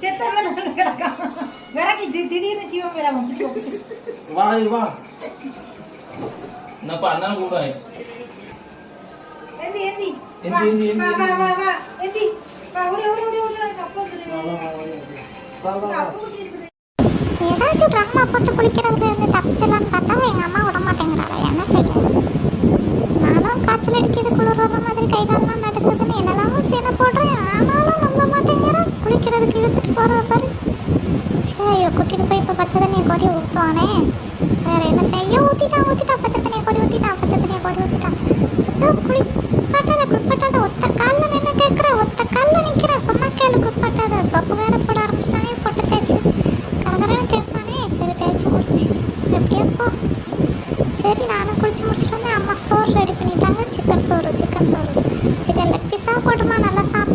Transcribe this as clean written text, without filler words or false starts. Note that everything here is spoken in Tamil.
செத்தவன் கிடக்கான் விறக்கி திடீர்னு ஜீவன் வேற வா வா என்னப்பா அண்ணா கூப்பிடுறேன். ஏந்தி ஏந்தி எந்தி எந்தி வா வா வா வா ஏந்தி வா ஓடி ஓடி ஓடி ஓடி அப்பா ஏதாச்சும் ட்ராமா போட்டு குளிக்கிறதுல இருந்து தப்பிச்சிடலான்னு பார்த்தா எங்கள் அம்மா விட மாட்டேங்கிறாளா, என்ன செய்ய? நானும் காய்ச்சல் அடிக்கிறது, குளிர் வர்ற மாதிரி கை காலெலாம் நடக்குதுன்னு என்னெல்லாம் சீனை போடுறேன், ஆனாலும் நம்ப மாட்டேங்கிறேன். குளிக்கிறதுக்கு இழுத்துட்டு போகிறத பாரு. சரி கூட்டிகிட்டு போய் இப்போ பச்சை தண்ணியை கொறி ஊற்றுவானே, வேறு என்ன செய்ய? ஊற்றிட்டான் பச்சை தண்ணியை கொறி ஊற்றிட்டான். குளிப்பாட்டாத ஒத்த காலில் நின்று கேட்குறேன், ஒத்த காலில் நிற்கிறேன், சொன்னா கேளு குளிப்பாட்டாத. சோப்பு வேறு போட ஆரம்பிச்சிட்டானே, போட்டு தேய்ச்சி கரகரன்னு தேய்ப்பானே. சரி தேய்ச்சி முடிச்சு எப்படியோ போ. சரி நானும் குளிச்சு முடிச்சுட்டு வந்து அம்மா சோறு ரெடி பண்ணிட்டாங்க. சிக்கன் சோறு சிக்கன் லெக் பீஸாக போட்டுமா நல்லா சாப்பிட்டு